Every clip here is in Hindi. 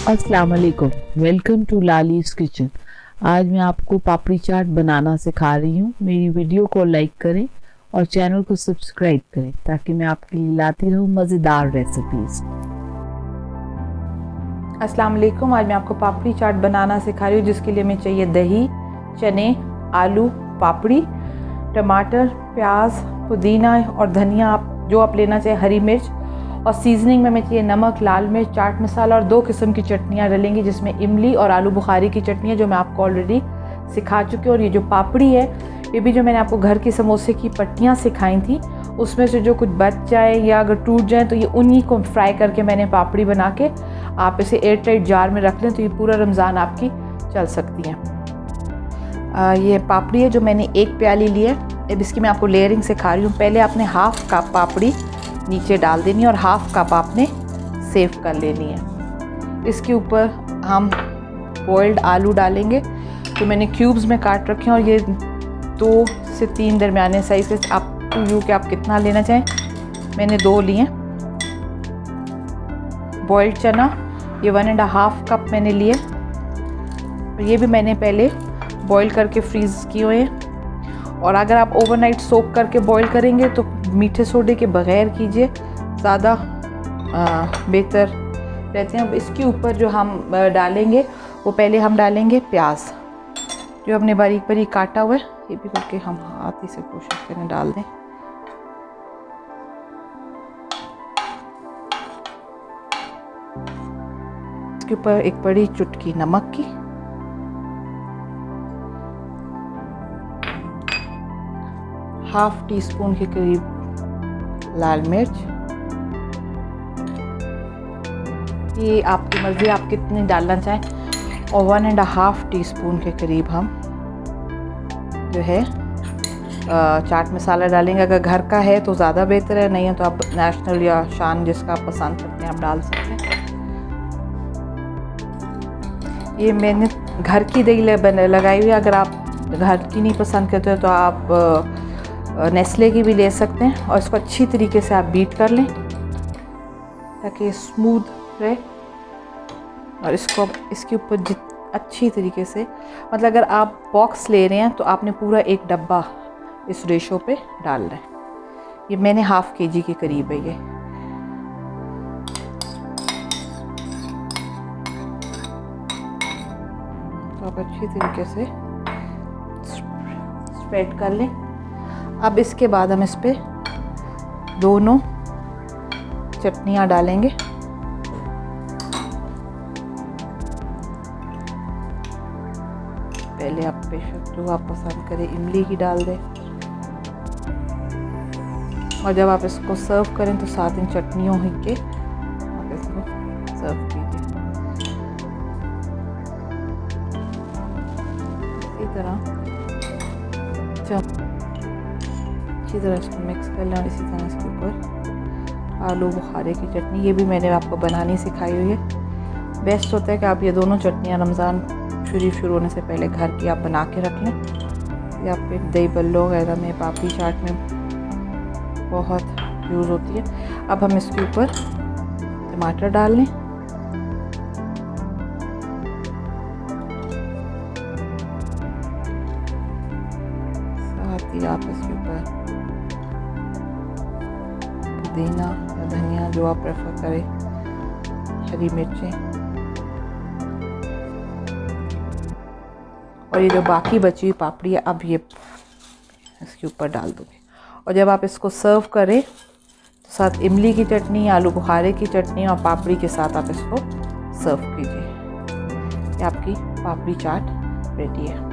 अस्सलाम वालेकुम, वेलकम टू लालीज किचन। आज मैं आपको पापड़ी चाट बनाना सिखा रही हूँ। मेरी वीडियो को लाइक करें और चैनल को सब्सक्राइब करें ताकि मैं आपके लिए लाती रहूँ मज़ेदार रेसिपीज़। अस्सलाम वालेकुम। आज मैं आपको पापड़ी चाट बनाना सिखा रही हूँ, जिसके लिए हमें चाहिए दही, चने, आलू, पापड़ी, टमाटर, प्याज, पुदीना और धनिया, जो आप लेना चाहिए, हरी मिर्च। और सीजनिंग में हमें चाहिए नमक, लाल मिर्च, चाट मसाला और 2 किस्म की चटनियाँ डलेंगी, जिसमें इमली और आलू बुखारी की चटनी है, जो मैं आपको ऑलरेडी सिखा चुकी हूँ। और ये जो पापड़ी है, ये भी जो मैंने आपको घर की समोसे की पट्टियाँ सिखाई थी, उसमें से जो कुछ बच जाए या अगर टूट जाए तो ये उन्हीं को फ्राई करके मैंने पापड़ी बना के, आप इसे एयर टाइट जार में रख लें तो ये पूरा रमज़ान आपकी चल सकती है। ये पापड़ी है जो मैंने 1 प्याली ली है। अब इसकी मैं आपको लेयरिंग सिखा रही हूँ। पहले आपने हाफ़ कप पापड़ी नीचे डाल देनी है और हाफ़ कप आपने सेव कर लेनी है। इसके ऊपर हम बॉइल्ड आलू डालेंगे, तो मैंने क्यूब्स में काट रखे हैं, और ये 2 से 3 दरमियाने साइज़ के, आप यू कि आप कितना लेना चाहें। मैंने 2 लिए। बॉइल्ड चना ये 1.5 कप मैंने लिए, ये भी मैंने पहले बॉईल करके फ्रीज़ किए हुए हैं। और अगर आप ओवरनाइट सोक करके बॉईल करेंगे तो मीठे सोडे के बग़ैर कीजिए, ज़्यादा बेहतर रहते हैं। अब इसके ऊपर जो हम डालेंगे, वो पहले हम डालेंगे प्याज, जो हमने बारीक बारीक काटा हुआ है। ये भी करके हम हाथ ही से कोशिश करें डाल दें। इसके ऊपर एक बड़ी चुटकी नमक की, हाफ टी स्पून के करीब लाल मिर्च, ये आपकी मर्ज़ी, आप कितनी डालना चाहें। और 1.5 टीस्पून के करीब हम जो है चाट मसाला डालेंगे। अगर घर का है तो ज़्यादा बेहतर है, नहीं है तो आप नेशनल या शान, जिसका आप पसंद करते हैं, आप डाल सकते हैं। ये मैंने घर की दही लगाई हुई है। अगर आप घर की नहीं पसंद करते हो तो आप नेस्ले की भी ले सकते हैं। और इसको अच्छी तरीके से आप बीट कर लें ताकि स्मूथ रहे। और इसको इसके ऊपर अच्छी तरीके से, मतलब अगर आप बॉक्स ले रहे हैं तो आपने पूरा 1 डब्बा इस रेशो पे डालना है। ये मैंने हाफ केजी के करीब है ये। तो आप अच्छी तरीके से स्प्रेड कर लें। अब इसके बाद हम इस पे दोनों चटनियाँ डालेंगे। पहले आप बेशक जो आप पसंद करें इमली की डाल दें, और जब आप इसको सर्व करें तो साथ इन चटनियों ही के आप इसको सर्व कीजिए। इसी तरह अच्छी तरह इसको मिक्स कर लें। और इसी तरह इसके ऊपर आलू बुखारे की चटनी, ये भी मैंने आपको बनानी सिखाई हुई है। बेस्ट होता है कि आप ये दोनों चटनियाँ रमज़ान शुरू होने से पहले घर की आप बना के रख लें। या फिर दही बल्लो वगैरह में, पापड़ी चाट में बहुत यूज़ होती है। अब हम इसके ऊपर टमाटर डाल लें। साथ ही आप इसके ऊपर पुदीना या धनिया, जो आप प्रेफर करें, हरी मिर्चें, और ये जो बाकी बची हुई पापड़ी है, अब ये इसके ऊपर डाल दोगे। और जब आप इसको सर्व करें तो साथ इमली की चटनी, आलू बुखारे की चटनी और पापड़ी के साथ आप इसको सर्व कीजिए। ये आपकी पापड़ी चाट रेडी है।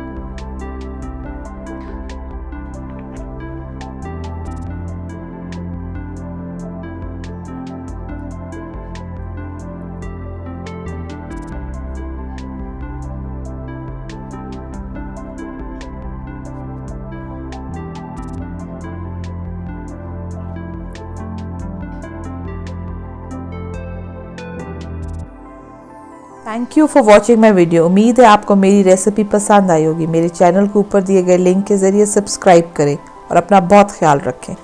Thank you for watching my video. उम्मीद है आपको मेरी रेसिपी पसंद आई होगी। मेरे चैनल को ऊपर दिए गए लिंक के ज़रिए सब्सक्राइब करें और अपना बहुत ख्याल रखें।